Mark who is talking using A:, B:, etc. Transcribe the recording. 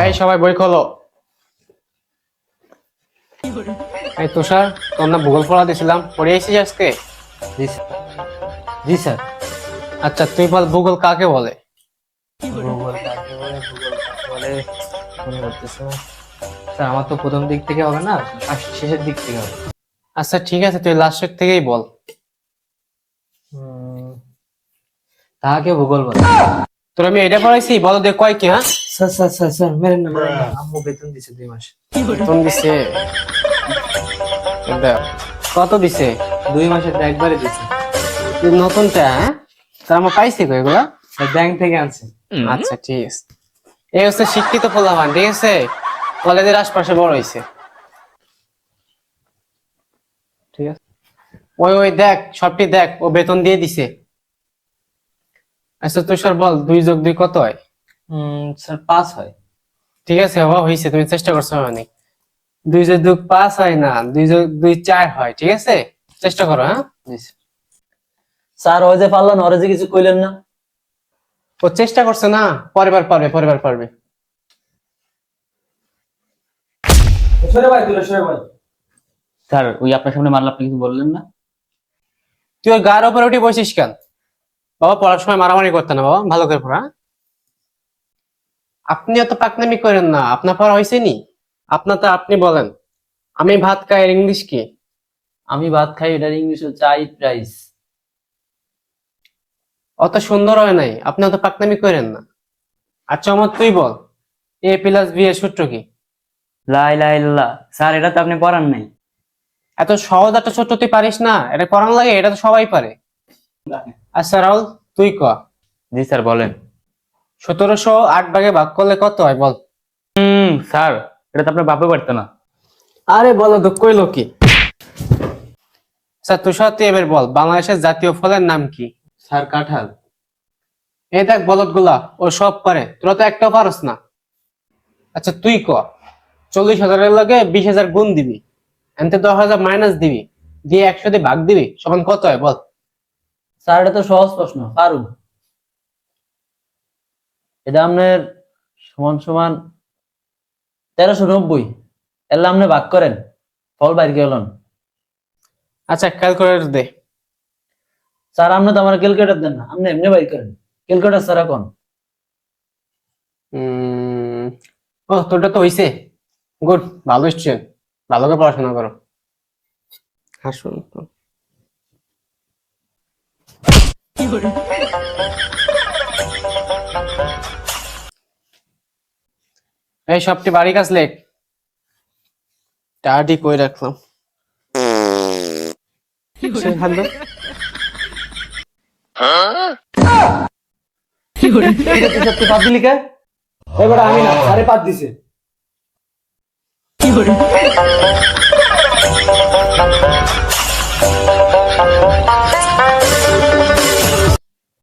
A: এই সবাই বই খোলো। এই তুষার, তোর না ভূগোল পড়া দিয়েছিলাম, পড়ে এসেছিস আজকে?
B: জি স্যার। জি স্যার।
A: আচ্ছা তুই বল, ভূগোল কাকে বলে?
B: ভূগোল কাকে বলে, ভূগোল কাকে বলে মনে করতেছে না। স্যার আমার তো প্রথম দিক থেকে হবে না, শেষের দিক থেকে হবে।
A: আচ্ছা ঠিক আছে, তুই লাস্টের থেকেই বল।
B: উম, তাহাকে ভূগোল বলে।
A: তোর আমি এটা পড়াইছি, বলো দে কয় কি? হ্যাঁ,
B: স্যার স্যার স্যার স্যার মেরেন না, মেরেন না। আম্মু বেতন দিছে 2 মাস।
A: বেতন দিছে? দেখ, কত দিছে?
B: 2 মাসের তো একবারে দিছে।
A: এই নতুনটা? হ্যাঁ, তার আমার পাইছি কো এগুলা?
B: স্যার ব্যাংক থেকে আনছে।
A: আচ্ছা ঠিক আছে। এই হচ্ছে শিক্ষিত পোলাপান, ঠিক আছে, কলেজের আশপাশে বড় হয়েছে। ঠিক আছে, ওই ওই দেখ, সবটি দেখ, ও বেতন দিয়ে দিছে। আচ্ছা তুষার বল, 2 + 2 কত হয়?
B: স্যার 5 হয়।
A: ঠিক আছে, হওয়া হয়েছে, তুমি চেষ্টা করছো মানে। 2 + 2 5 হয় না, 2 + 2 4 হয়, ঠিক আছে, চেষ্টা করো। হ্যাঁ,
B: জি স্যার। স্যার ওই যে পারলো না, ওরা যে কিছু কইলেন না।
A: ও চেষ্টা করছে না, পরের পারবে, পরের পারবে।
B: সরে ভাই, তুই সরে ভাই।
C: স্যার ওই আপনার সামনে মারলে আপনি কিছু বললেন না?
A: তুই ওর গার উপরে উঠে বসিস কেন? বাবা পড়ার সময় মারামারি করতে না, বাবা ভালো করে পড়া। আপনি অত পাকনামি করেন না, আপনার পড়া হয়েছে নি? আপনার তো আপনি বলেন। আমি ভাত খাই, এর ইংলিশ কি?
B: আমি ভাত খাই, এটার ইংলিশ হচ্ছে চাইট রাইস।
A: অত সুন্দর হয় নাই, আপনি অত পাকনামি করেন না। আচ্ছা আমার তুই বল, A+B এর সূত্র কি?
C: লা ইলাহা ইল্লাল্লাহ। স্যার এটা তো আপনি পড়ান নাই।
A: এত সহজ একটা সূত্র তুই পারিস না? এটা করান লাগে, এটা তো সবাই পারে। আচ্ছা রাহুল, তুই ক।
C: জি স্যার বলেন।
A: 1708 ভাগে ভাগ করলে কত হয় বল?
C: স্যার এটা তো আপনার বাপে পারতো না।
A: আরে বলো তো, কইলো কি? আচ্ছা তুষার, তুই এবার বল, বাংলাদেশের জাতীয় ফলের নাম কি?
B: স্যার কাঁঠাল।
A: এই দেখ বলদ গুলা, ও সব পারে, তোরা তো একটাও পারস না। আচ্ছা তুই ক, 40,000-এর লগে 20,000 গুণ দিবি, এনতে 10,000 মাইনাস দিবি, দিয়ে 100 দিয়ে ভাগ দিবি, সমান কত হয় বল?
B: স্যার এটা তো সহজ প্রশ্ন, পারুম। এটা আপনার সমান সমান 1390। এর আপনি ভাগ করেন, ফল বাইর গেলেন।
A: আচ্ছা ক্যালকুলেটর দে।
B: স্যার আপনি তো আমার ক্যালকুলেটর দেন না, আপনি এমনি বাইর করেন। ক্যালকুলেটর স্যার এখন।
A: উম ও, তোরটা তো হইছে। গুড, ভালো স্টুডেন্ট, ভালো করে পড়াশোনা করো। হাসুন তো। এই সবটি বাড়ি কাজ লেখ, টাডি কই রাখলাম। সে হাত দাও।
B: এটা তুই সত্যি পাত দিলি কে? এবার আমি না, আরে পাত দিছে।